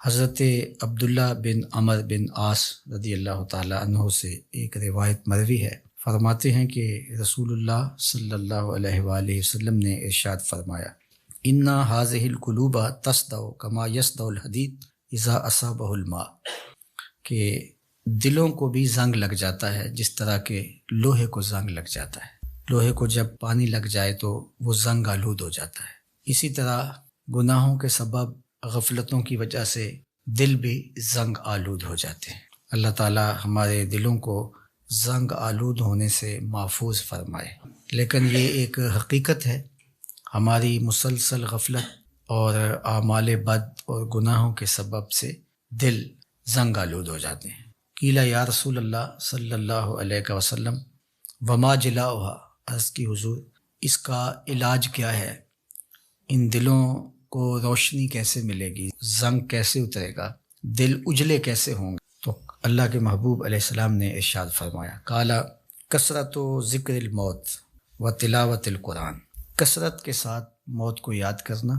حضرت عبداللہ بن عمر بن عاص رضی اللہ تعالیٰ عنہ سے ایک روایت مروی ہے، فرماتے ہیں کہ رسول اللہ صلی اللہ علیہ وآلہ وسلم نے ارشاد فرمایا، اِنَّ هَذِهِ الْقُلُوبَ تَصْدَعُ كَمَا يَصْدَعُ الْحَدِيدُ اِذَا أَصَابَهُ الْمَاءُ، کہ دلوں کو بھی زنگ لگ جاتا ہے جس طرح کہ لوہے کو زنگ لگ جاتا ہے۔ لوہے کو جب پانی لگ جائے تو وہ زنگ آلود ہو جاتا ہے۔ اسی طرح گناہوں کے سبب غفلتوں کی وجہ سے دل بھی زنگ آلود ہو جاتے ہیں۔ اللہ تعالی ہمارے دلوں کو زنگ آلود ہونے سے محفوظ فرمائے۔ لیکن یہ ایک حقیقت ہے، ہماری مسلسل غفلت اور اعمال بد اور گناہوں کے سبب سے دل زنگ آلود ہو جاتے ہیں۔ قیل یا رسول اللہ صلی اللہ علیہ وسلم وما جلاؤہا، عرض کی حضور اس کا علاج کیا ہے؟ ان دلوں کو روشنی کیسے ملے گی، زنگ کیسے اترے گا، دل اجلے کیسے ہوں گے؟ تو اللہ کے محبوب علیہ السلام نے ارشاد فرمایا، قالا کثرت ذکر الموت و تلاوت القرآن، کثرت کے ساتھ موت کو یاد کرنا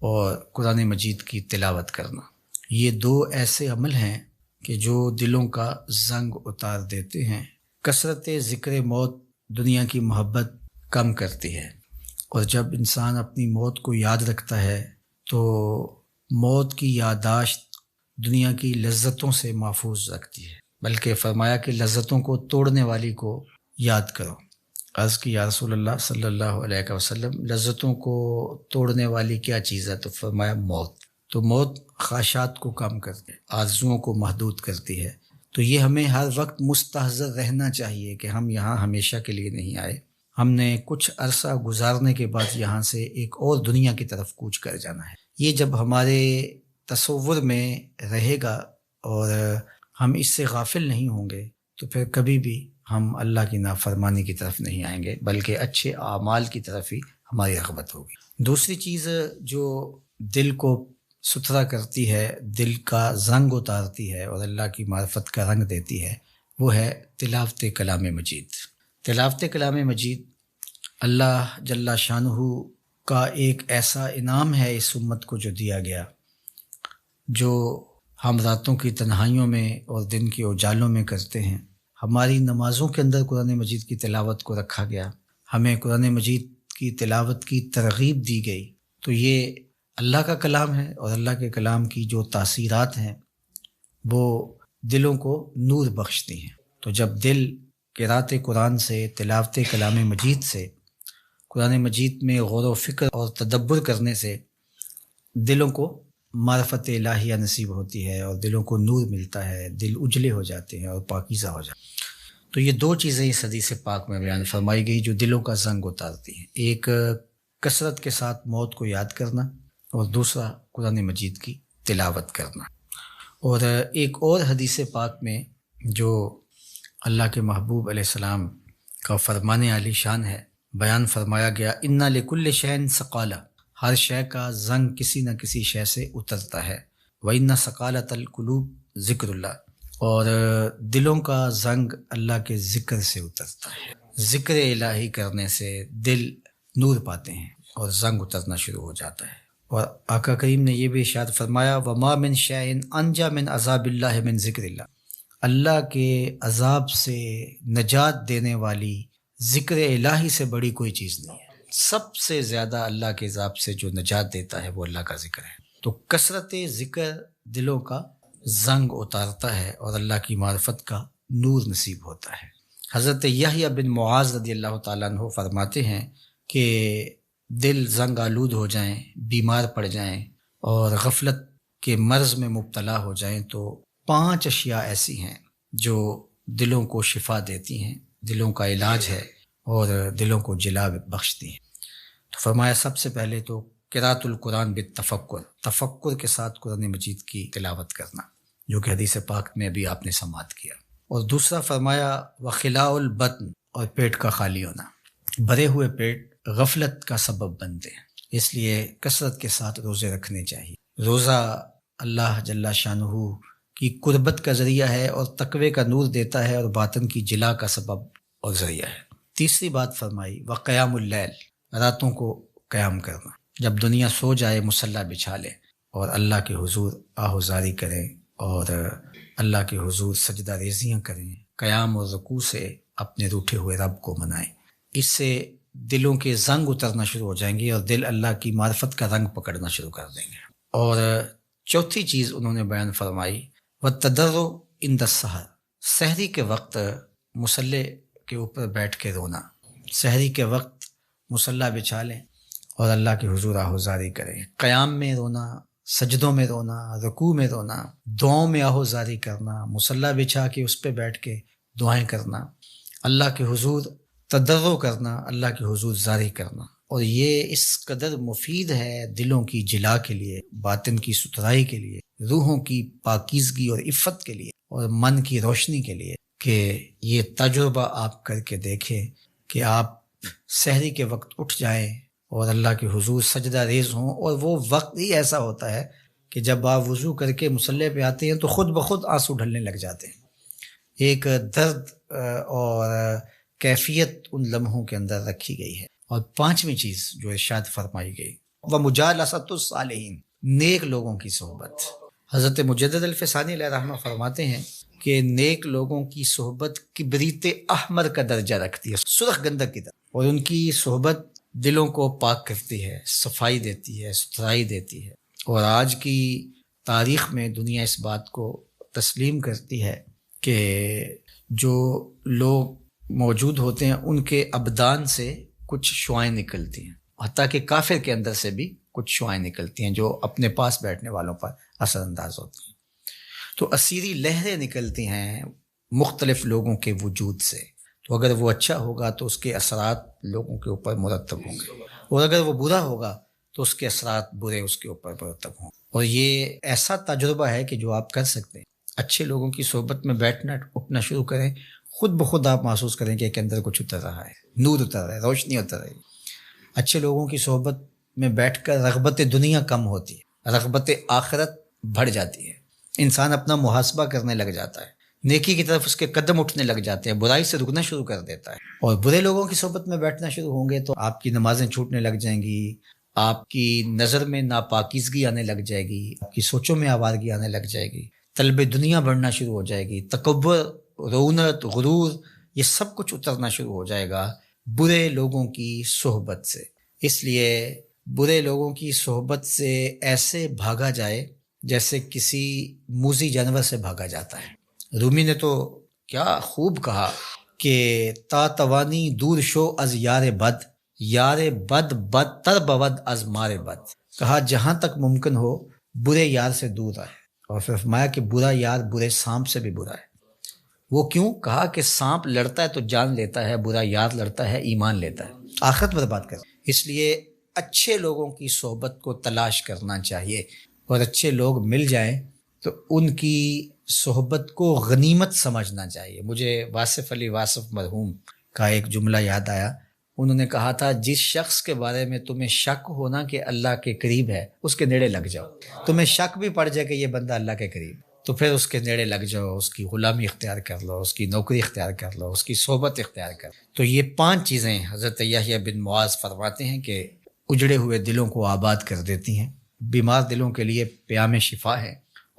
اور قرآن مجید کی تلاوت کرنا، یہ دو ایسے عمل ہیں کہ جو دلوں کا زنگ اتار دیتے ہیں۔ کثرت ذکر موت دنیا کی محبت کم کرتی ہے، اور جب انسان اپنی موت کو یاد رکھتا ہے تو موت کی یادداشت دنیا کی لذتوں سے محفوظ رکھتی ہے، بلکہ فرمایا کہ لذتوں کو توڑنے والی کو یاد کرو۔ عرض کی یا رسول اللہ صلی اللہ علیہ وسلم لذتوں کو توڑنے والی کیا چیز ہے؟ تو فرمایا موت۔ تو موت خواہشات کو کم کرتی ہے، آرزوؤں کو محدود کرتی ہے۔ تو یہ ہمیں ہر وقت مستحضر رہنا چاہیے کہ ہم یہاں ہمیشہ کے لیے نہیں آئے، ہم نے کچھ عرصہ گزارنے کے بعد یہاں سے ایک اور دنیا کی طرف کوچ کر جانا ہے۔ یہ جب ہمارے تصور میں رہے گا اور ہم اس سے غافل نہیں ہوں گے تو پھر کبھی بھی ہم اللہ کی نافرمانی کی طرف نہیں آئیں گے، بلکہ اچھے اعمال کی طرف ہی ہماری رغبت ہوگی۔ دوسری چیز جو دل کو ستھرا کرتی ہے، دل کا زنگ اتارتی ہے اور اللہ کی معرفت کا رنگ دیتی ہے، وہ ہے تلاوت کلام مجید۔ تلاوت کلام مجید اللہ جل شانہ کا ایک ایسا انعام ہے اس امت کو جو دیا گیا، جو ہم راتوں کی تنہائیوں میں اور دن کے اجالوں میں کرتے ہیں۔ ہماری نمازوں کے اندر قرآن مجید کی تلاوت کو رکھا گیا، ہمیں قرآن مجید کی تلاوت کی ترغیب دی گئی۔ تو یہ اللہ کا کلام ہے، اور اللہ کے کلام کی جو تاثیرات ہیں وہ دلوں کو نور بخشتی ہیں۔ تو جب دل قرأت قرآن سے، تلاوت کلام مجید سے، قرآن مجید میں غور و فکر اور تدبر کرنے سے دلوں کو معرفت الہیہ نصیب ہوتی ہے اور دلوں کو نور ملتا ہے، دل اجلے ہو جاتے ہیں اور پاکیزہ ہو جاتے ہیں۔ تو یہ دو چیزیں اس حدیث پاک میں بیان فرمائی گئی جو دلوں کا زنگ اتارتی ہیں، ایک کثرت کے ساتھ موت کو یاد کرنا اور دوسرا قرآن مجید کی تلاوت کرنا۔ اور ایک اور حدیث پاک میں جو اللہ کے محبوب علیہ السلام کا فرمان عالی شان ہے، بیان فرمایا گیا، اِنَّ لِكُلِّ شَيْءٍ ثَقَالَةٍ، ہر شے کا زنگ کسی نہ کسی شے سے اترتا ہے، وَإِنَّ ثَقَالَةَ الْقُلُوبِ ذِكْرُ اللَّهِ، اور دلوں کا زنگ اللہ کے ذکر سے اترتا ہے۔ ذکر الہی کرنے سے دل نور پاتے ہیں اور زنگ اترنا شروع ہو جاتا ہے۔ اور آقا کریم نے یہ بھی ارشاد فرمایا، وَمَا مِن شَيْءٍ أَنْجَى مِنْ عَذَابِ اللَّهِ مِنْ ذِكْرِ اللَّهِ، اللہ کے عذاب سے نجات دینے والی ذکر الہی سے بڑی کوئی چیز نہیں ہے۔ سب سے زیادہ اللہ کے عذاب سے جو نجات دیتا ہے وہ اللہ کا ذکر ہے۔ تو کثرت ذکر دلوں کا زنگ اتارتا ہے اور اللہ کی معرفت کا نور نصیب ہوتا ہے۔ حضرت یحییٰ بن معاذ رضی اللہ تعالیٰ عنہ فرماتے ہیں کہ دل زنگ آلود ہو جائیں، بیمار پڑ جائیں اور غفلت کے مرض میں مبتلا ہو جائیں تو 5 اشیاء ایسی ہیں جو دلوں کو شفا دیتی ہیں، دلوں کا علاج ہے اور دلوں کو جلا بخشتی ہیں۔ تو فرمایا سب سے پہلے تو قراءۃ القرآن بالتفکر، تفکر کے ساتھ قرآن مجید کی تلاوت کرنا، جو کہ حدیث پاک میں ابھی آپ نے سماعت کیا۔ اور دوسرا فرمایا وخلاء البطن، اور پیٹ کا خالی ہونا۔ بھرے ہوئے پیٹ غفلت کا سبب بنتے ہیں، اس لیے کثرت کے ساتھ روزے رکھنے چاہیے۔ روزہ اللہ جل شانہ کی قربت کا ذریعہ ہے اور تقوی کا نور دیتا ہے اور باطن کی جلا کا سبب اور ذریعہ ہے۔ تیسری بات فرمائی وقیام اللیل، راتوں کو قیام کرنا، جب دنیا سو جائے مصلی بچھا لے اور اللہ کے حضور آہوزاری کریں اور اللہ کے حضور سجدہ ریزیاں کریں، قیام و رکوع سے اپنے روٹھے ہوئے رب کو منائیں۔ اس سے دلوں کے زنگ اترنا شروع ہو جائیں گے اور دل اللہ کی معرفت کا رنگ پکڑنا شروع کر دیں گے۔ اور چوتھی چیز انہوں نے بیان فرمائی وَالتَّضَرُّعُ عِنْدَ السَّحَرِ، سحری کے وقت مصلے کے اوپر بیٹھ کے رونا۔ سحری کے وقت مصلی بچھا لیں اور اللہ کے حضور آہوزاری کریں، قیام میں رونا، سجدوں میں رونا، رکوع میں رونا، دعاؤں میں آہوزاری کرنا، مصلی بچھا کے اس پہ بیٹھ کے دعائیں کرنا، اللہ کے حضور تضرع کرنا، اللہ کے حضور زاری کرنا۔ اور یہ اس قدر مفید ہے دلوں کی جلا کے لیے، باطن کی ستھرائی کے لیے، روحوں کی پاکیزگی اور عفت کے لیے اور من کی روشنی کے لیے، کہ یہ تجربہ آپ کر کے دیکھیں کہ آپ سحری کے وقت اٹھ جائیں اور اللہ کے حضور سجدہ ریز ہوں، اور وہ وقت ہی ایسا ہوتا ہے کہ جب آپ وضو کر کے مصلی پہ آتے ہیں تو خود بخود آنسو ڈھلنے لگ جاتے ہیں۔ ایک درد اور کیفیت ان لمحوں کے اندر رکھی گئی ہے۔ اور پانچویں چیز جو ارشاد فرمائی گئی وَمُجَالَسَةُ الصَّالِحِينَ، نیک لوگوں کی صحبت۔ حضرت مجدد الفسانی علیہ رحمہ فرماتے ہیں کہ نیک لوگوں کی صحبت کبریت احمر کا درجہ رکھتی ہے، سرخ گندک کی طرح، اور ان کی صحبت دلوں کو پاک کرتی ہے، صفائی دیتی ہے، ستھرائی دیتی ہے۔ اور آج کی تاریخ میں دنیا اس بات کو تسلیم کرتی ہے کہ جو لوگ موجود ہوتے ہیں ان کے ابدان سے کچھ شعائیں نکلتی ہیں، حتیٰ کہ کافر کے اندر سے بھی کچھ شعائیں نکلتی ہیں جو اپنے پاس بیٹھنے والوں پر اثر انداز ہوتی ہیں۔ تو اسیری لہریں نکلتی ہیں مختلف لوگوں کے وجود سے، تو اگر وہ اچھا ہوگا تو اس کے اثرات لوگوں کے اوپر مرتب ہوں گے، اور اگر وہ برا ہوگا تو اس کے اثرات برے اس کے اوپر مرتب ہوں گے۔ اور یہ ایسا تجربہ ہے کہ جو آپ کر سکتے ہیں، اچھے لوگوں کی صحبت میں بیٹھنا اٹھنا شروع کریں، خود بخود آپ محسوس کریں کہ اندر کچھ اتر رہا ہے، نور اتر رہا ہے، روشنی اتر رہی ہے۔ اچھے لوگوں کی صحبت میں بیٹھ کر رغبت دنیا کم ہوتی ہے، رغبت آخرت بڑھ جاتی ہے، انسان اپنا محاسبہ کرنے لگ جاتا ہے، نیکی کی طرف اس کے قدم اٹھنے لگ جاتے ہیں، برائی سے رکنا شروع کر دیتا ہے۔ اور برے لوگوں کی صحبت میں بیٹھنا شروع ہوں گے تو آپ کی نمازیں چھوٹنے لگ جائیں گی، آپ کی نظر میں ناپاکیزگی آنے لگ جائے گی، آپ کی سوچوں میں آوارگی آنے لگ جائے گی، طلب دنیا بڑھنا شروع ہو جائے گی، تکبر، رونت، غرور، یہ سب کچھ اترنا شروع ہو جائے گا برے لوگوں کی صحبت سے۔ اس لیے برے لوگوں کی صحبت سے ایسے بھاگا جائے جیسے کسی موذی جانور سے بھاگا جاتا ہے۔ رومی نے تو کیا خوب کہا کہ تا توانی دور شو از یار بد، یار بد بدتر بود از مار بد، کہا جہاں تک ممکن ہو برے یار سے دور رہے، اور پھر فرمایا کہ برا یار برے سانپ سے بھی برا ہے۔ وہ کیوں؟ کہا کہ سانپ لڑتا ہے تو جان لیتا ہے، برا یار لڑتا ہے ایمان لیتا ہے، آخرت برباد کر۔ اس لیے اچھے لوگوں کی صحبت کو تلاش کرنا چاہیے، اور اچھے لوگ مل جائیں تو ان کی صحبت کو غنیمت سمجھنا چاہیے۔ مجھے واصف علی واصف مرحوم کا ایک جملہ یاد آیا، انہوں نے کہا تھا جس شخص کے بارے میں تمہیں شک ہونا کہ اللہ کے قریب ہے اس کے نیڑے لگ جاؤ، تمہیں شک بھی پڑ جائے کہ یہ بندہ اللہ کے قریب تو پھر اس کے نیڑے لگ جاؤ، اس کی غلامی اختیار کر لو، اس کی نوکری اختیار کر لو، اس کی صحبت اختیار کر لو۔ تو یہ 5 چیزیں حضرت یحییٰ بن معاذ فرماتے ہیں کہ اجڑے ہوئے دلوں کو آباد کر دیتی ہیں، بیمار دلوں کے لیے پیام شفا ہے،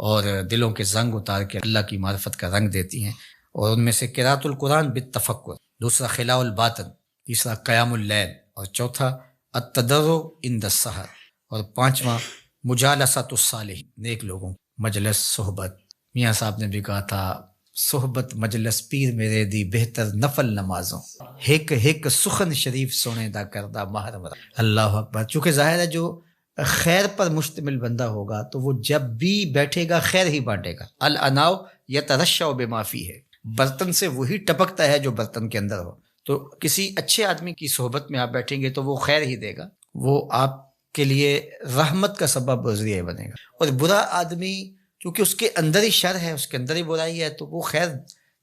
اور دلوں کے زنگ اتار کے اللہ کی معرفت کا رنگ دیتی ہیں۔ اور ان میں سے قراءۃ القرآن بالتفکر، دوسرا خلاء الباطن، تیسرا قیام اللیل، اور چوتھا التضرع عند السحر، اور 5واں مجالسۃ الصالحین، نیک لوگوں مجلس صحبت۔ میاں صاحب نے بھی کہا تھا صحبت مجلس پیر میرے دی بہتر نفل نمازوں، ہک ہک سخن شریف سونے دا کردہ محرم۔ اللہ اکبر۔ چونکہ ظاہر ہے جو خیر پر مشتمل بندہ ہوگا تو وہ جب بھی بیٹھے گا خیر ہی بانٹے گا۔ الاناؤ یترشع بما فیہ، برتن سے وہی ٹپکتا ہے جو برتن کے اندر ہو۔ تو کسی اچھے آدمی کی صحبت میں آپ بیٹھیں گے تو وہ خیر ہی دے گا، وہ آپ کے لیے رحمت کا سبب و ذریعہ بنے گا۔ اور برا آدمی چونکہ اس کے اندر ہی شر ہے، اس کے اندر ہی برائی ہے، تو وہ خیر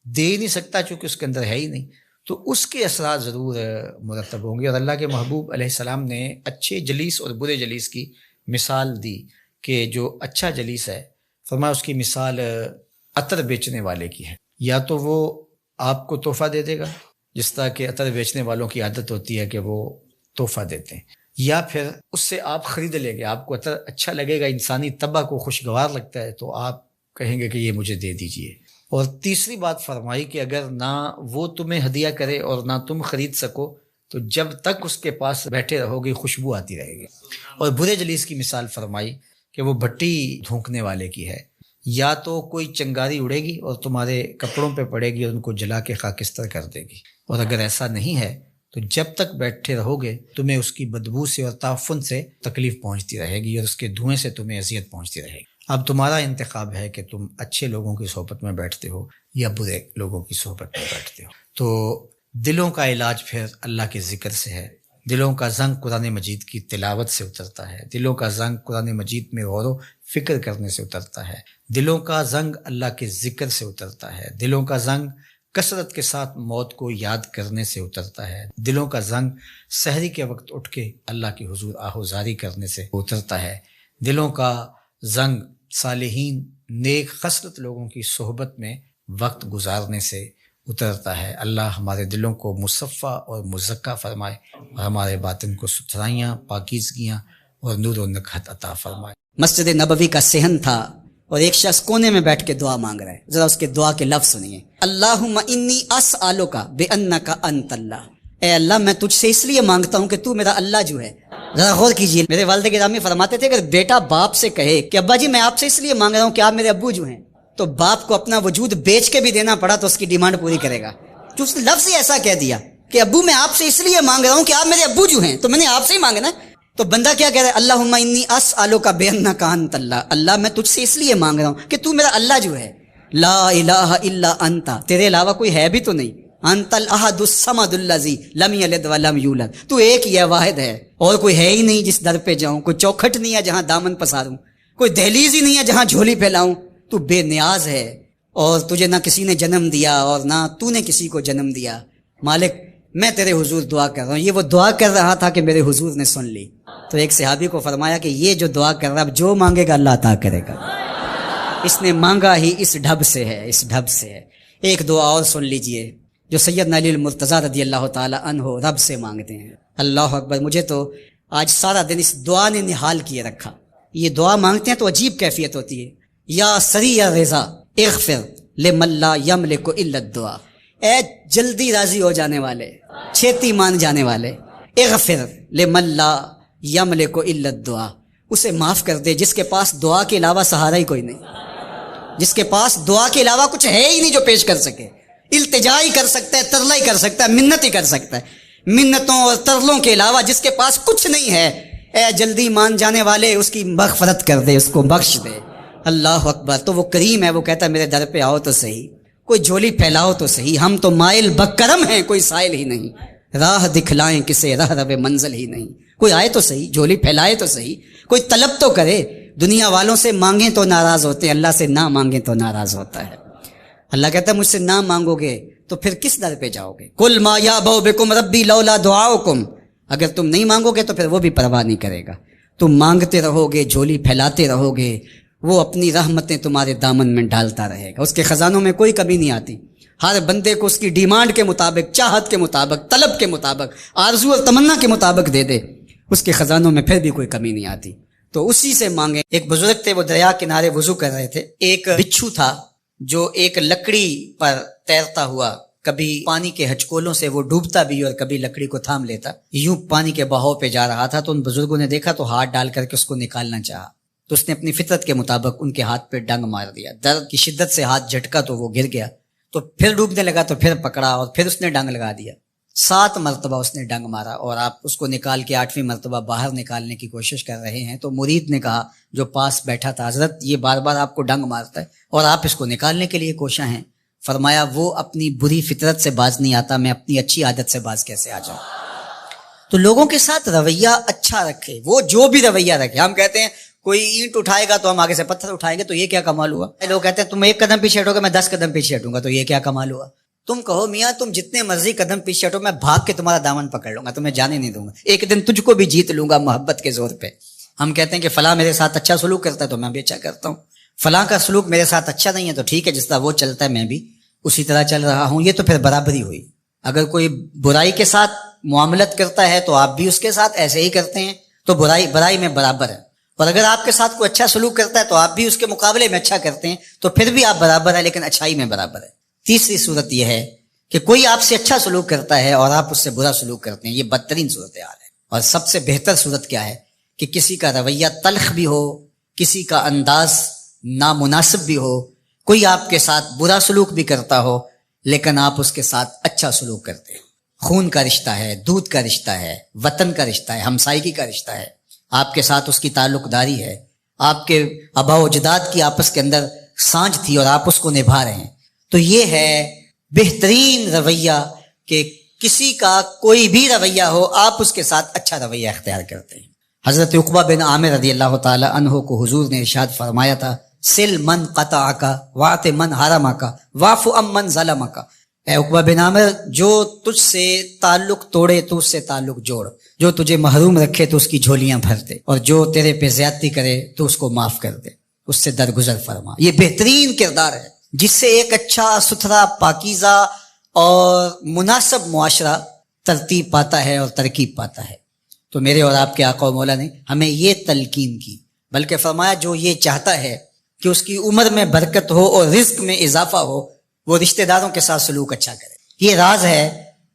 دے ہی نہیں سکتا چونکہ اس کے اندر ہے ہی نہیں، تو اس کے اثرات ضرور مرتب ہوں گے۔ اور اللہ کے محبوب علیہ السلام نے اچھے جلیس اور برے جلیس کی مثال دی کہ جو اچھا جلیس ہے فرمایا اس کی مثال عطر بیچنے والے کی ہے، یا تو وہ آپ کو تحفہ دے دے گا، جس طرح کہ عطر بیچنے والوں کی عادت ہوتی ہے کہ وہ تحفہ دیتے ہیں، یا پھر اس سے آپ خرید لیں گے، آپ کو اچھا لگے گا، انسانی طبع کو خوشگوار لگتا ہے تو آپ کہیں گے کہ یہ مجھے دے دیجئے۔ اور تیسری بات فرمائی کہ اگر نہ وہ تمہیں ہدیہ کرے اور نہ تم خرید سکو تو جب تک اس کے پاس بیٹھے رہو گے خوشبو آتی رہے گی۔ اور برے جلیس کی مثال فرمائی کہ وہ بھٹی دھونکنے والے کی ہے، یا تو کوئی چنگاری اڑے گی اور تمہارے کپڑوں پہ پڑے گی اور ان کو جلا کے خاکستر کر دے گی، اور اگر ایسا نہیں ہے تو جب تک بیٹھے رہو گے تمہیں اس کی بدبو سے اور تعفن سے تکلیف پہنچتی رہے گی اور اس کے دھوئیں سے تمہیں اذیت پہنچتی رہے گی۔ اب تمہارا انتخاب ہے کہ تم اچھے لوگوں کی صحبت میں بیٹھتے ہو یا برے لوگوں کی صحبت میں بیٹھتے ہو۔ تو دلوں کا علاج پھر اللہ کے ذکر سے ہے، دلوں کا زنگ قرآن مجید کی تلاوت سے اترتا ہے، دلوں کا زنگ قرآن مجید میں غور و فکر کرنے سے اترتا ہے، دلوں کا زنگ اللہ کے ذکر سے اترتا ہے، دلوں کا زنگ کثرت کے ساتھ موت کو یاد کرنے سے اترتا ہے، دلوں کا زنگ سحری کے وقت اٹھ کے اللہ کی حضور آہوزاری کرنے سے اترتا ہے، دلوں کا زنگ صالحین نیک خصلت لوگوں کی صحبت میں وقت گزارنے سے اترتا ہے۔ اللہ ہمارے دلوں کو مصفہ اور مزکہ فرمائے اور ہمارے باطن کو ستھرائیاں، پاکیزگیاں اور نور و نکہت عطا فرمائے۔ مسجد نبوی کا صحن تھا اور ایک شخص کونے میں بیٹھ کے دعا مانگ رہا ہے، ذرا اس کے دعا کے لفظ سنیے۔ اللہم انی اسألک بانک انت اللہ، اے اللہ میں تجھ سے اس لیے مانگتا ہوں کہ تو میرا اللہ جو ہے۔ ذرا غور کیجیے، میرے والد گرامی فرماتے تھے اگر بیٹا باپ سے کہے کہ ابا جی میں آپ سے اس لیے مانگ رہا ہوں کہ آپ میرے ابو جو ہیں، تو باپ کو اپنا وجود بیچ کے بھی دینا پڑا تو اس کی ڈیمانڈ پوری کرے گا۔ جو اس نے لفظ ہی ایسا کہہ دیا کہ ابو میں آپ سے اس لیے مانگ رہا ہوں کہ آپ میرے ابو جو ہیں، تو میں نے آپ سے ہی مانگنا ہے۔ تو بندہ کیا کہہ رہا ہے؟ اللہم انی اسألک بانک انت اللہ، اللہ میں تجھ سے اس لیے مانگ رہا ہوں کہ تو میرا اللہ جو ہے، لا الہ الا انت، تیرے علاوہ کوئی ہے بھی تو نہیں، انت الاحد الصمد الذی لم یلد ولم یولد، تو ایک ہی ہے، واحد ہے، اور کوئی ہے ہی نہیں جس در پہ جاؤں، کوئی چوکھٹ نہیں ہے جہاں دامن پساروں، کوئی دہلیز ہی نہیں ہے جہاں جھولی پھیلاؤں، تو بے نیاز ہے اور تجھے نہ کسی نے جنم دیا اور نہ تو نے کسی کو جنم دیا۔ مالک میں تیرے حضور دعا کر رہا ہوں۔ یہ وہ دعا کر رہا تھا کہ میرے حضور نے سن لی، تو ایک صحابی کو فرمایا کہ یہ جو دعا کر رہا ہے جو مانگے گا اللہ عطا کرے گا، اس نے مانگا ہی اس ڈھب سے ہے، اس ڈھب سے ہے۔ ایک دعا اور سن لیجئے جو سیدنا علی المرتضیٰ رضی اللہ تعالی عنہ رب سے مانگتے ہیں۔ اللہ اکبر، مجھے تو آج سارا دن اس دعا نے نحال کیے رکھا۔ یہ دعا مانگتے ہیں تو عجیب کیفیت ہوتی ہے۔ یا سریع الرضا اغفر لمن لا یملک الا الدعاء، اے جلدی راضی ہو جانے والے، چھیتی مان جانے والے، اغفر لمن لا یملک الا الدعاء، اسے معاف کر دے جس کے پاس دعا کے علاوہ سہارا ہی کوئی نہیں، جس کے پاس دعا کے علاوہ کچھ ہے ہی نہیں جو پیش کر سکے۔ التجا ہی کر سکتا ہے، ترلا ہی کر سکتا ہے، منت ہی کر سکتا ہے، منتوں اور ترلوں کے علاوہ جس کے پاس کچھ نہیں ہے، اے جلدی مان جانے والے اس کی مغفرت کر دے، اس کو بخش دے۔ اللہ اکبر، تو وہ کریم ہے، وہ کہتا ہے میرے در پہ آؤ تو صحیح، کوئی جھولی پھیلاؤ تو صحیح، ہم تو مائل بکرم ہیں، کوئی سائل ہی نہیں، راہ دکھلائیں کسے راہ رب منزل ہی نہیں، کوئی آئے تو صحیح، جھولی پھیلائے تو صحیح، کوئی طلب تو کرے۔ دنیا والوں سے مانگیں تو ناراض ہوتے ہیں، اللہ سے نہ مانگیں تو ناراض ہوتا ہے۔ اللہ کہتا ہے مجھ سے نہ مانگو گے تو پھر کس در پہ جاؤ گے؟ قل ما یعبأ بکم ربی لولا دعاؤکم، اگر تم نہیں مانگو گے تو پھر وہ بھی پرواہ نہیں کرے گا، تم مانگتے رہو گے، جھولی پھیلاتے رہو گے، وہ اپنی رحمتیں تمہارے دامن میں ڈالتا رہے گا، اس کے خزانوں میں کوئی کمی نہیں آتی، ہر بندے کو اس کی ڈیمانڈ کے مطابق، چاہت کے مطابق، طلب کے مطابق، آرزو اور تمنا کے مطابق دے دے، اس کے خزانوں میں پھر بھی کوئی کمی نہیں آتی، تو اسی سے مانگیں۔ ایک بزرگ تھے، وہ دریا کنارے وضو کر رہے تھے، ایک بچھو تھا جو ایک لکڑی پر تیرتا ہوا، کبھی پانی کے ہچکولوں سے وہ ڈوبتا بھی اور کبھی لکڑی کو تھام لیتا، یوں پانی کے بہاؤ پہ جا رہا تھا، تو ان بزرگوں نے دیکھا تو ہاتھ ڈال کر کے اس کو نکالنا چاہا، تو اس نے اپنی فطرت کے مطابق ان کے ہاتھ پہ ڈنگ مار دیا، درد کی شدت سے ہاتھ جھٹکا تو وہ گر گیا، تو پھر ڈوبنے لگا تو پھر پکڑا اور پھر اس نے ڈنگ لگا دیا، 7 مرتبہ اس نے ڈنگ مارا، اور آپ اس کو نکال کے 8ویں مرتبہ باہر نکالنے کی کوشش کر رہے ہیں، تو مرید نے کہا جو پاس بیٹھا تھا، حضرت یہ بار بار آپ کو ڈنگ مارتا ہے اور آپ اس کو نکالنے کے لیے کوشاں ہیں۔ فرمایا وہ اپنی بری فطرت سے باز نہیں آتا، میں اپنی اچھی عادت سے باز کیسے آ جاؤں؟ تو لوگوں کے ساتھ رویہ اچھا رکھے، وہ جو بھی رویہ رکھے۔ ہم کہتے ہیں کوئی اینٹ اٹھائے گا تو ہم آگے سے پتھر اٹھائیں گے، تو یہ کیا کمال ہوا؟ لوگ کہتے ہیں تم 1 قدم پیچھے ہٹو گے، میں 10 قدم پیچھے ہٹوں گا، تو یہ کیا کمال ہوا؟ تم کہو میاں تم جتنے مرضی قدم پیچھے ہٹو، میں بھاگ کے تمہارا دامن پکڑ لوں گا، تمہیں جانے نہیں دوں گا، ایک دن تجھ کو بھی جیت لوں گا محبت کے زور پہ۔ ہم کہتے ہیں کہ فلاں میرے ساتھ اچھا سلوک کرتا ہے تو میں بھی اچھا کرتا ہوں، فلاں کا سلوک میرے ساتھ اچھا نہیں ہے تو ٹھیک ہے، جس طرح وہ چلتا ہے میں بھی اسی طرح چل رہا ہوں، یہ تو پھر برابری ہوئی۔ اگر کوئی برائی کے ساتھ معاملت کرتا ہے تو آپ بھی اس کے ساتھ ایسے ہی کرتے ہیں، تو برائی میں برابر ہے. اور اگر آپ کے ساتھ کوئی اچھا سلوک کرتا ہے تو آپ بھی اس کے مقابلے میں اچھا کرتے ہیں، تو پھر بھی آپ برابر ہیں لیکن اچھائی میں برابر ہے. تیسری صورت یہ ہے کہ کوئی آپ سے اچھا سلوک کرتا ہے اور آپ اس سے برا سلوک کرتے ہیں، یہ بدترین صورتحال ہے. اور سب سے بہتر صورت کیا ہے کہ کسی کا رویہ تلخ بھی ہو، کسی کا انداز نامناسب بھی ہو، کوئی آپ کے ساتھ برا سلوک بھی کرتا ہو لیکن آپ اس کے ساتھ اچھا سلوک کرتے ہیں. خون کا رشتہ ہے، دودھ کا رشتہ ہے، وطن کا رشتہ ہے، ہمسائیگی کا رشتہ ہے، آپ کے ساتھ اس کی تعلق داری ہے، آپ کے آباء و اجداد کی آپس کے اندر سانجھ تھی اور آپ اس کو نبھا رہے ہیں. تو یہ ہے بہترین رویہ کہ کسی کا کوئی بھی رویہ ہو آپ اس کے ساتھ اچھا رویہ اختیار کرتے ہیں. حضرت عقبہ بن عامر رضی اللہ تعالی عنہ کو حضور نے ارشاد فرمایا تھا، سل من قطعک واعط من حرمک واعف عن من ظلمک. اے عقبہ بن عامر، جو تجھ سے تعلق توڑے تو اس سے تعلق جوڑ، جو تجھے محروم رکھے تو اس کی جھولیاں بھر دے، اور جو تیرے پہ زیادتی کرے تو اس کو معاف کر دے، اس سے درگزر فرما. یہ بہترین کردار ہے جس سے ایک اچھا ستھرا پاکیزہ اور مناسب معاشرہ ترتیب پاتا ہے اور ترکیب پاتا ہے. تو میرے اور آپ کے آقا و مولا نے ہمیں یہ تلقین کی، بلکہ فرمایا جو یہ چاہتا ہے کہ اس کی عمر میں برکت ہو اور رزق میں اضافہ ہو، وہ رشتہ داروں کے ساتھ سلوک اچھا کرے. یہ راز ہے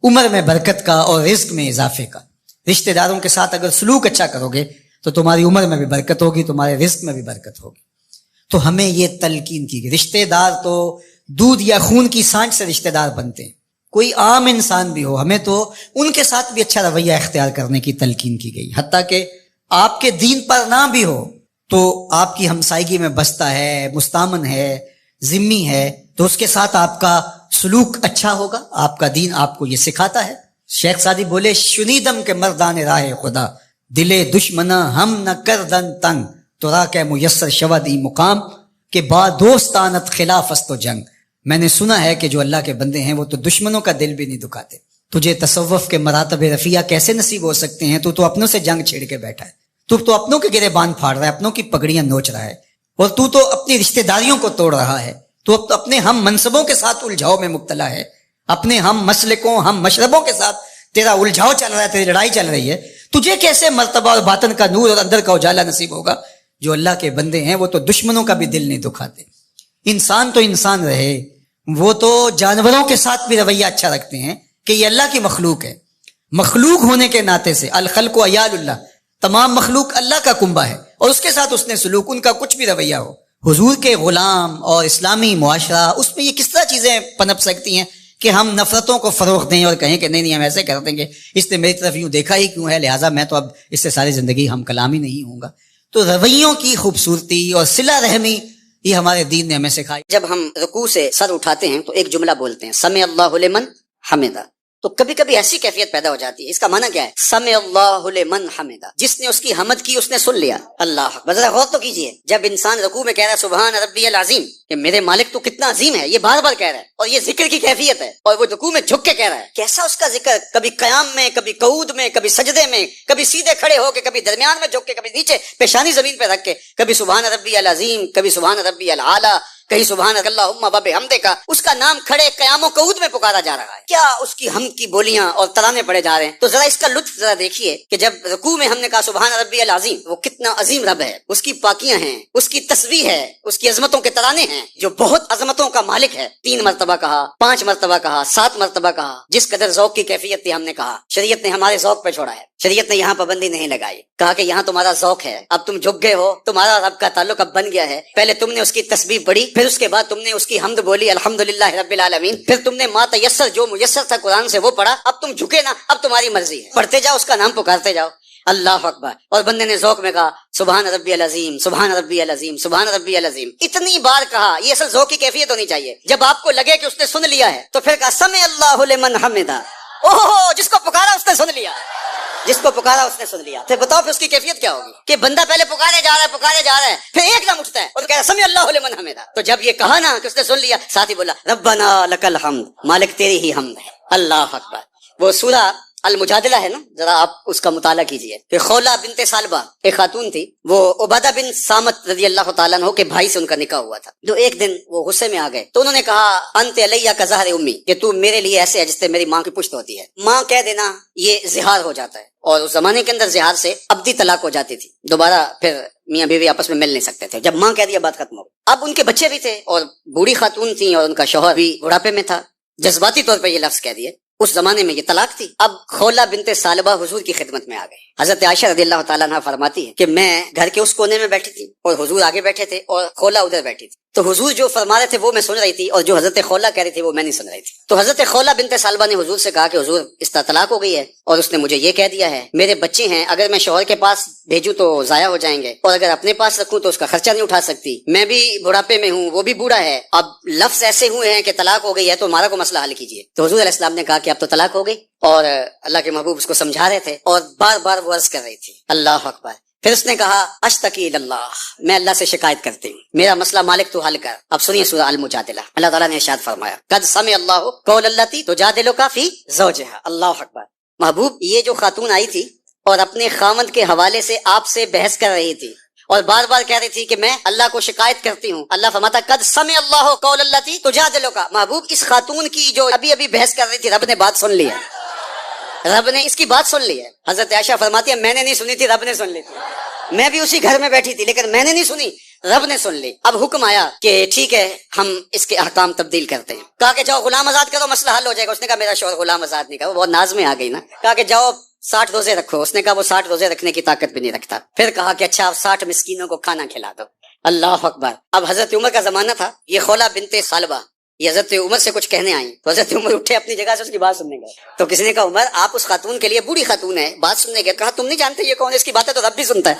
عمر میں برکت کا اور رزق میں اضافے کا. رشتہ داروں کے ساتھ اگر سلوک اچھا کرو گے تو تمہاری عمر میں بھی برکت ہوگی، تمہارے رزق میں بھی برکت ہوگی. تو ہمیں یہ تلقین کی گئی. رشتہ دار تو دودھ یا خون کی سانچ سے رشتہ دار بنتے ہیں، کوئی عام انسان بھی ہو، ہمیں تو ان کے ساتھ بھی اچھا رویہ اختیار کرنے کی تلقین کی گئی. حتیٰ کہ آپ کے دین پر نہ بھی ہو تو آپ کی ہمسائیگی میں بستا ہے، مستامن ہے، ذمی ہے، تو اس کے ساتھ آپ کا سلوک اچھا ہوگا. آپ کا دین آپ کو یہ سکھاتا ہے. شیخ سعدی بولے، شنیدم کے مردان راہ خدا، دلے دشمنا ہم نہ کردن تنگ، تو را کہ میسر شود ای مقام کہ با دوستانت خلاف است و جنگ. میں نے سنا ہے کہ جو اللہ کے بندے ہیں وہ تو دشمنوں کا دل بھی نہیں دکھاتے. تجھے تصوف کے مراتب رفیع کیسے نصیب ہو سکتے ہیں؟ تو اپنوں سے جنگ چھیڑ کے بیٹھا ہے، تو اپنوں کے گرے باندھ پھاڑ رہا ہے، اپنوں کی پگڑیاں نوچ رہا ہے، اور تو اپنی رشتہ داریوں کو توڑ رہا ہے. تو اپنے ہم منصبوں کے ساتھ الجھاؤ میں مبتلا ہے، اپنے ہم مسلکوں ہم مشربوں کے ساتھ تیرا الجھاؤ چل رہا ہے، تیری لڑائی چل رہی ہے. تجھے کیسے مرتبہ اور باطن کا نور اور اندر کا اجالا نصیب ہوگا؟ جو اللہ کے بندے ہیں وہ تو دشمنوں کا بھی دل نہیں دکھاتے. انسان تو انسان رہے، وہ تو جانوروں کے ساتھ بھی رویہ اچھا رکھتے ہیں کہ یہ اللہ کی مخلوق ہے. مخلوق ہونے کے ناطے سے الخلق و عیال اللہ، تمام مخلوق اللہ کا کنبہ ہے، اور اس کے ساتھ اس نے سلوک، ان کا کچھ بھی رویہ ہو. حضور کے غلام اور اسلامی معاشرہ، اس میں یہ کس طرح چیزیں پنپ سکتی ہیں کہ ہم نفرتوں کو فروغ دیں اور کہیں کہ نہیں ہم ایسے کر دیں گے، اس نے میری طرف یوں دیکھا ہی کیوں ہے، لہٰذا میں تو اب اس سے ساری زندگی ہم کلام ہی نہیں ہوں گا. تو رویوں کی خوبصورتی اور صلہ رحمی یہ ہمارے دین نے ہمیں سکھائی. جب ہم رکوع سے سر اٹھاتے ہیں تو ایک جملہ بولتے ہیں، سمع اللہ لمن حمدہ. تو کبھی کبھی ایسی کیفیت پیدا ہو جاتی ہے، اس کا معنی کیا ہے؟ سمع اللہ لمن حمدہ، جس نے اس کی حمد کی اس نے سن لیا. اللہ اکبر. ذرا غور تو کیجئے، جب انسان رکوع میں کہہ رہا ہے سبحان ربی العظیم، کہ میرے مالک تو کتنا عظیم ہے، یہ بار بار کہہ رہا ہے، اور یہ ذکر کی کیفیت ہے، اور وہ رکوع میں جھک کے کہہ رہا ہے. کیسا اس کا ذکر، کبھی قیام میں، کبھی قعود میں، کبھی سجدے میں، کبھی سیدھے کھڑے ہو کے، کبھی درمیان میں جھک کے، کبھی نیچے پیشانی زمین پہ رکھ کے، کبھی سبحان ربی العظیم، کبھی سبحان ربی العالی، کہیں سبحان اللہم وبحمدہ کا. اس کا نام کھڑے قیام و قعود میں پکارا جا رہا ہے. کیا اس کی حمد کی بولیاں اور ترانے پڑے جا رہے ہیں. تو ذرا اس کا لطف ذرا دیکھیے کہ جب رکوع میں ہم نے کہا سبحان ربی العظیم، وہ کتنا عظیم رب ہے، اس کی پاکیاں ہیں، اس کی تسبیح ہے، اس کی عظمتوں کے ترانے ہیں، جو بہت عظمتوں کا مالک ہے. 3 مرتبہ کہا، 5 مرتبہ کہا، 7 مرتبہ کہا. جس قدر ذوق کی کیفیت تھی ہم نے کہا. شریعت نے ہمارے ذوق پہ چھوڑا ہے، شریعت نے یہاں پابندی نہیں لگائی. کہا کہ یہاں تمہارا ذوق ہے، اب تم جھک گئے ہو، تمہارا رب کا تعلق اب بن گیا ہے. پہلے تم نے اس کی تسبیح پڑھی، پھر اس کے بعد تم نے اس کی حمد بولی الحمدللہ رب العالمین، پھر تم نے ما تیسر جو میسر تھا قرآن سے وہ پڑھا. اب تم جھکے نا، اب تمہاری مرضی ہے، پڑھتے جاؤ، اس کا نام پکارتے جاؤ. اللہ اکبر. اور بندے نے ذوق میں کہا سبحان ربی العظیم، سبحان ربی العظیم، سبحان ربی العظیم. اتنی بار کہا. یہ اصل ذوق کی کیفیت ہونی چاہیے. جب آپ کو لگے کہ اس نے سن لیا ہے تو پھر کہا سمع اللہ لمن حمدہ. اوہ، جس کو پکارا اس نے سن لیا، جس کو پکارا اس نے سن لیا. پھر بتاؤ پھر اس کی کیفیت کیا ہوگی کہ بندہ پہلے پکارے جا رہا ہے پھر ایک دم اٹھتا ہے اور کہہ رہا ہے سمع اللہ لمن حمدہ. تو جب یہ کہا نا کہ اس نے سن لیا، ساتھ ہی بولا ربنا لک الحمد، مالک تیری ہی حمد ہے. اللہ اکبر. وہ سورہ المجادلہ ہے نا، ذرا آپ اس کا مطالعہ کیجئے کہ خولہ بنت ثعلبہ ایک خاتون تھی، وہ عبادہ بن صامت رضی اللہ تعالیٰ عنہ کے بھائی سے ان کا نکاح ہوا تھا. جو ایک دن وہ غصے میں آ گئے تو انہوں نے کہا انت علیہ کا ظہر امی، کہ تو میرے لیے ایسے ہے جس سے میری ماں کی پشت ہوتی ہے. ماں کہہ دینا یہ زہار ہو جاتا ہے، اور اس زمانے کے اندر زہار سے ابدی طلاق ہو جاتی تھی، دوبارہ پھر میاں بیوی آپس میں مل نہیں سکتے تھے. جب ماں کہہ دیا بات ختم ہو. اب ان کے بچے بھی تھے اور بوڑھی خاتون تھی اور ان کا شوہر بھی بڑھاپے میں تھا، جذباتی طور پہ یہ لفظ کہہ دیے. اس زمانے میں یہ طلاق تھی. اب خولہ بنت ثعلبہ حضور کی خدمت میں آ گئی. حضرت عائشہ رضی اللہ تعالیٰ عنہ فرماتی ہے کہ میں گھر کے اس کونے میں بیٹھی تھی اور حضور آگے بیٹھے تھے اور خولہ ادھر بیٹھی تھی. تو حضور جو فرما رہے تھے وہ میں سن رہی تھی، اور جو حضرت خولہ کہہ رہی تھی وہ میں نہیں سن رہی تھی. تو حضرت خولہ بنت ثعلبہ نے حضور سے کہا کہ حضور اس کا طلاق ہو گئی ہے اور اس نے مجھے یہ کہہ دیا ہے میرے بچے ہیں، اگر میں شوہر کے پاس بھیجوں تو ضائع ہو جائیں گے، اور اگر اپنے پاس رکھوں تو اس کا خرچہ نہیں اٹھا سکتی، میں بھی بڑھاپے میں ہوں وہ بھی بوڑھا ہے، اب لفظ ایسے ہوئے ہیں کہ طلاق ہو گئی ہے تو ہمارا کو مسئلہ حل کیجیے. تو حضور علیہ السلام نے کہا کہ اب تو طلاق ہو گئی، اور اللہ کے محبوب اس کو سمجھا رہے تھے اور بار بار وہ عرض کر رہی تھی اللہ اکبر. پھر اس نے کہا اشتکی اللہ، میں اللہ سے شکایت کرتی ہوں، میرا مسئلہ مالک تو حل کر. اب سنیے سورہ المجادلہ، اللہ تعالیٰ نے ارشاد فرمایا قد سمع اللہ قول التی تجادلک فی زوجہا. اللہ اکبر. محبوب یہ جو خاتون آئی تھی اور اپنے خاوند کے حوالے سے آپ سے بحث کر رہی تھی اور بار بار کہہ رہی تھی کہ میں اللہ کو شکایت کرتی ہوں، اللہ فرماتا قد سمع اللہ قول التی تجادلک. محبوب اس خاتون کی جو ابھی ابھی بحث کر رہی تھی رب نے بات سن لی ہے، رب نے اس کی بات سن لی ہے. حضرت عائشہ فرماتی ہے میں نے نہیں سنی تھی، رب نے سن لی تھی. میں بھی اسی گھر میں بیٹھی تھی لیکن میں نے نہیں سنی، رب نے سن لی. اب حکم آیا کہ ٹھیک ہے ہم اس کے احکام تبدیل کرتے ہیں. کہا کہ جاؤ غلام آزاد کرو، مسئلہ حل ہو جائے گا. اس نے کہا میرا شوہر غلام آزاد نہیں کرا، وہ بہت ناز میں آ گئی نا. کہا کہ جاؤ 60 روزے رکھو. اس نے کہا وہ 60 روزے رکھنے کی طاقت بھی نہیں رکھتا. پھر کہا کہ اچھا 60 مسکینوں کو کھانا کھلا دو. اللہ اکبر. اب حضرت عمر کا زمانہ تھا، یہ خولہ بنت ثعلبہ یہ حضرت عمر سے کچھ کہنے آئی تو حضرت عمر اٹھے اپنی جگہ سے اس کی بات سننے گئے. تو کسی نے کہا عمر آپ اس خاتون کے لیے بوڑھی خاتون ہے بات سننے گئے. کہا تم نہیں جانتے یہ کون ہے، اس کی باتیں تو رب بھی سنتا ہے.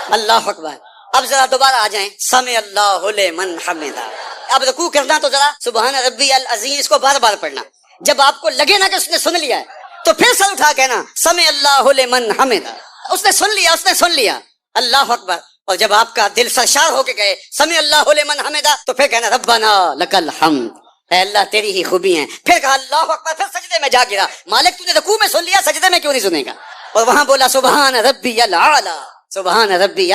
اللہ اکبر. اب ذرا دوبارہ آ جائیں سمع اللہ لمن حمدہ. اب رکوع کرنا تو ذرا سبحان ربی العظیم اس کو بار بار پڑھنا. جب آپ کو لگے نا کہ اس نے سن لیا ہے تو پھر سر اٹھا کہنا سمع اللہ لمن حمدہ. اس نے سن لیا، اس نے سن لیا. اللہ اکبر. اور جب آپ کا دل سرشار ہو کے کہے سمع اللہ لمن حمدہ تو پھر کہنا ربنا لک الحمد، اے اللہ تیری ہی خوبی ہیں. پھر کہا اللہ اکبر. پھر سجدے میں جا گرا. مالک تو نے رکوع میں سن لیا، سجدے میں کیوں نہیں سنے گا؟ اور وہاں بولا سبحان ربی الاعلی، سبحان ربی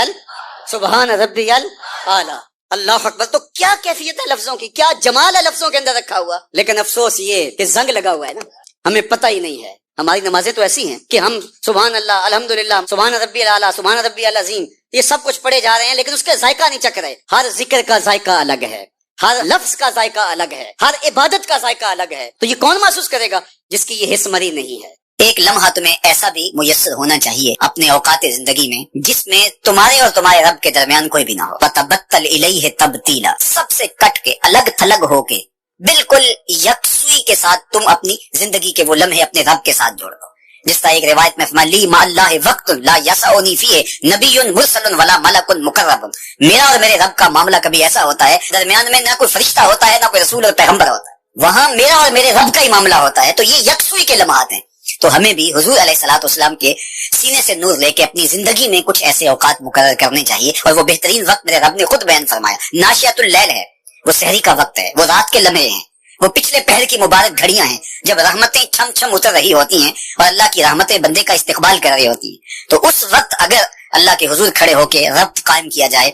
سبحان ربی الاعلی. اللہ اکبر. تو کیا کیفیت ہے لفظوں کی، کیا جمال ہے لفظوں کے اندر رکھا ہوا. لیکن افسوس یہ کہ زنگ لگا ہوا ہے نا، ہمیں پتہ ہی نہیں ہے. ہماری نمازیں تو ایسی ہیں کہ ہم سبحان اللہ الحمدللہ سبحان ربی الاعلی سبحان ربی العظیم یہ سب کچھ پڑھے جا رہے ہیں لیکن اس کے ذائقہ نہیں چکھ رہے. ہر ذکر کا ذائقہ الگ ہے، ہر لفظ کا ذائقہ الگ ہے، ہر عبادت کا ذائقہ الگ ہے. تو یہ کون محسوس کرے گا جس کی یہ حس مری نہیں ہے. ایک لمحہ تمہیں ایسا بھی میسر ہونا چاہیے اپنے اوقات زندگی میں جس میں تمہارے اور تمہارے رب کے درمیان کوئی بھی نہ ہو. وَتَبَتَّلْ إِلَيْهِ تَبْتِيلًا. سب سے کٹ کے الگ تھلگ ہو کے بالکل یکسوئی کے ساتھ تم اپنی زندگی کے وہ لمحے اپنے رب کے ساتھ جوڑ دو. جس طرح ایک روایت میں فرمایا لی مع اللہ وقت لا یسعنی فیہ نبی مرسل ولا ملک مقرب. میرا اور میرے رب کا معاملہ کبھی ایسا ہوتا ہے درمیان میں نہ کوئی فرشتہ ہوتا ہے نہ کوئی رسول اور پیغمبر ہوتا ہے، وہاں میرا اور میرے رب کا ہی معاملہ ہوتا ہے. تو یہ یکسوئی کے لمحات ہیں. تو ہمیں بھی حضور علیہ الصلوۃ والسلام کے سینے سے نور لے کے اپنی زندگی میں کچھ ایسے اوقات مقرر کرنے چاہیے. اور وہ بہترین وقت میرے رب نے خود بیان فرمایا ناشیۃ اللیل ہے، وہ سحری کا وقت ہے، وہ رات کے لمحے ہیں، وہ پچھلے پہر کی مبارک گھڑیاں ہیں جب رحمتیں چھم چھم اتر رہی ہوتی ہیں اور اللہ کی رحمتیں بندے کا استقبال کر رہی ہوتی ہیں. تو اس وقت اگر اللہ کے حضور کھڑے ہو کے ربط قائم کیا جائے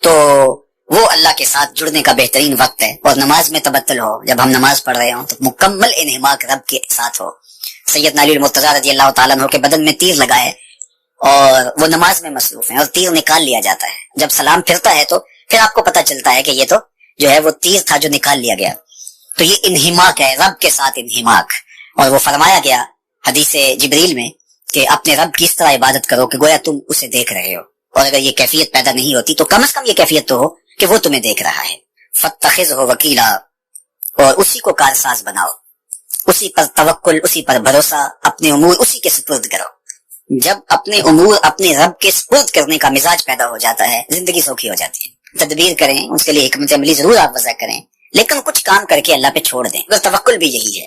تو وہ اللہ کے ساتھ جڑنے کا بہترین وقت ہے. اور نماز میں تبتل ہو، جب ہم نماز پڑھ رہے ہوں تو مکمل انہماک رب کے ساتھ ہو. سیدنا علی المرتضیٰ رضی اللہ تعالیٰ عنہ کے بدن میں تیر لگا ہے اور وہ نماز میں مصروف ہیں اور تیر نکال لیا جاتا ہے. جب سلام پھرتا ہے تو پھر آپ کو پتہ چلتا ہے کہ یہ تو جو ہے وہ تیر تھا جو نکال لیا گیا. تو یہ انہماک ہے، رب کے ساتھ انہماک. اور وہ فرمایا گیا حدیث جبریل میں کہ اپنے رب کی اس طرح عبادت کرو کہ گویا تم اسے دیکھ رہے ہو. اور اگر یہ کیفیت پیدا نہیں ہوتی تو کم از کم یہ کیفیت تو ہو کہ وہ تمہیں دیکھ رہا ہے. فاتخذہ وکیلا. اور اسی کو کارساز بناؤ، اسی پر توکل، اسی پر بھروسہ، اپنے امور اسی کے سپرد کرو. جب اپنے امور اپنے رب کے سپرد کرنے کا مزاج پیدا ہو جاتا ہے زندگی سوکھی ہو جاتی ہے. تدبیر کریں، اس کے لیے حکمت عملی ضرور آپ وضع کریں لیکن کچھ کام کر کے اللہ پہ چھوڑ دیں. بس توکل بھی یہی ہے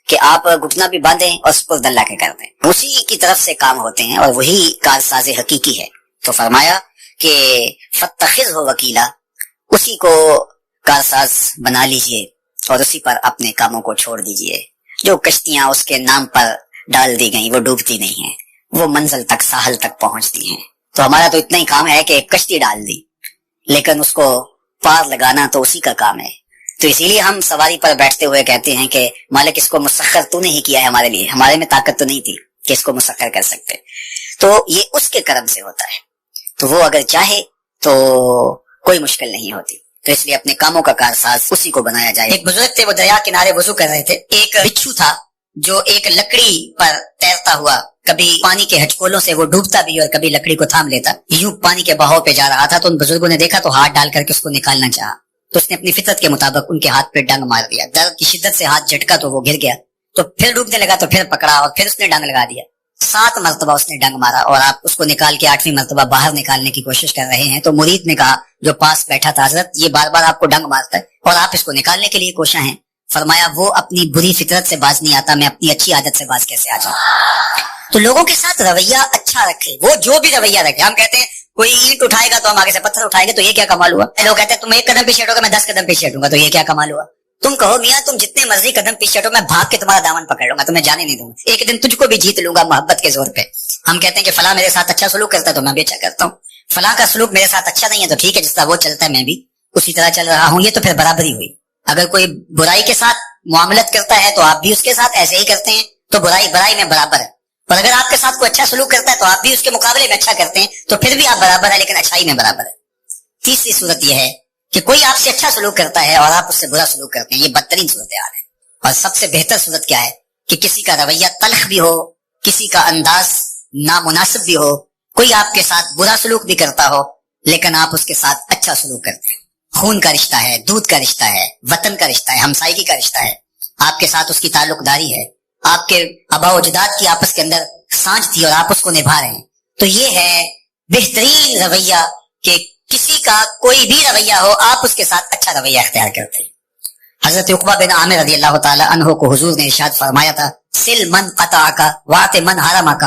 کہ آپ گھٹنا بھی باندھیں اور سپرد اللہ کے کر دیں. اسی کی طرف سے کام ہوتے ہیں اور وہی کارساز حقیقی ہے. تو فرمایا کہ فاتخذہ وکیلا، اسی کو کارساز بنا لیجئے اور اسی پر اپنے کاموں کو چھوڑ دیجئے. جو کشتیاں اس کے نام پر ڈال دی گئی وہ ڈوبتی نہیں ہیں, وہ منزل تک ساحل تک پہنچتی ہیں. تو ہمارا تو اتنا ہی کام ہے کہ ایک کشتی ڈال دی, لیکن اس کو پار لگانا تو اسی کا کام ہے. تو اسی لیے ہم سواری پر بیٹھتے ہوئے کہتے ہیں کہ مالک اس کو مسخر تو نہیں کیا ہے ہمارے لیے, ہمارے میں طاقت تو نہیں تھی کہ اس کو مسخر کر سکتے. تو یہ اس کے کرم سے ہوتا ہے, تو وہ اگر چاہے تو کوئی مشکل نہیں ہوتی. تو اس لیے اپنے کاموں کا کارساز اسی کو بنایا جائے. ایک بزرگ تھے, وہ دریا کنارے وضو کر رہے تھے. ایک بچھو تھا جو ایک لکڑی پر تیرتا ہوا, کبھی پانی کے ہچکولوں سے وہ ڈوبتا بھی اور کبھی لکڑی کو تھام لیتا, یوں پانی کے بہاؤ پہ جا رہا تھا. تو ان بزرگوں نے دیکھا تو ہاتھ ڈال کر کے اس کو نکالنا چاہا, تو اس نے اپنی فطرت کے مطابق ان کے ہاتھ پہ ڈنگ مار دیا. درد کی شدت سے ہاتھ جھٹکا تو وہ گر گیا, تو پھر ڈوبنے لگا تو پھر پکڑا اور پھر اس نے ڈنگ لگا دیا. 7 مرتبہ اس نے ڈنگ مارا, اور آپ اس کو نکال کے 8ویں مرتبہ باہر نکالنے کی کوشش کر رہے ہیں. تو مرید نے کہا جو پاس بیٹھا تھا, حضرت یہ بار بار آپ کو ڈنگ مارتا ہے اور آپ اس کو نکالنے کے لیے کوشاں ہیں. فرمایا وہ اپنی بری فطرت سے باز نہیں آتا, میں اپنی اچھی عادت سے باز کیسے آ جاؤں. تو لوگوں کے ساتھ رویہ اچھا رکھے, وہ جو بھی رویہ رکھے. ہم کہتے ہیں کوئی اینٹ اٹھائے گا تو ہم آگے سے پتھر اٹھائیں گے, تو یہ کیا کمال ہوا. لوگ کہتے ہیں تم 1 قدم پیچھے ہٹو گے, میں 10 قدم پیچھے ہٹوں گا, تو یہ کیا کمال ہوا. تم کہو میاں تم جتنے مرضی قدم پیچھے ہٹو, میں بھاگ کے تمہارا دامن پکڑ لوں گا, تمہیں جانے نہیں دوں گا, ایک دن تجھ کو بھی جیت لوں گا محبت کے زور پہ. ہم کہتے ہیں کہ فلاں میرے ساتھ اچھا سلوک کرتا ہے تو میں بھی اچھا کرتا ہوں, فلاں کا سلوک میرے ساتھ اچھا نہیں ہے تو ٹھیک ہے, جس طرح وہ چلتا ہے میں بھی اسی طرح چل رہا ہوں. یہ تو پھر برابری ہوئی. اگر کوئی برائی کے ساتھ معاملت کرتا ہے تو آپ بھی اس کے ساتھ ایسے ہی کرتے ہیں, تو برائی میں برابر ہے. اور اگر آپ کے ساتھ کوئی اچھا سلوک کرتا ہے تو آپ بھی اس کے مقابلے میں اچھا کرتے ہیں, تو پھر بھی آپ برابر ہے, لیکن اچھائی میں برابر ہے. تیسری صورت یہ ہے کہ کوئی آپ سے اچھا سلوک کرتا ہے اور آپ اس سے برا سلوک کرتے ہیں, یہ بدترین صورتحال ہے. اور سب سے بہتر صورت کیا ہے کہ کسی کا رویہ تلخ بھی ہو, کسی کا انداز نامناسب بھی ہو, کوئی آپ کے ساتھ برا سلوک بھی کرتا ہو لیکن آپ اس کے ساتھ اچھا سلوک کرتے ہیں. خون کا رشتہ ہے, دودھ کا رشتہ ہے, وطن کا رشتہ ہے, ہمسائیگی کا رشتہ ہے, آپ کے ساتھ اس کی تعلق داری ہے, آپ کے آبا و اجداد کی آپس کے اندر سانجھ تھی اور آپ اس کو نبھا رہے ہیں. تو یہ ہے بہترین رویہ کہ کسی کا کوئی بھی رویہ ہو آپ اس کے ساتھ اچھا رویہ اختیار کرتے ہیں. حضرت عقبہ بن عامر رضی اللہ تعالی عنہ کو حضور نے ارشاد فرمایا تھا, سل من قطعک واعط من حرمک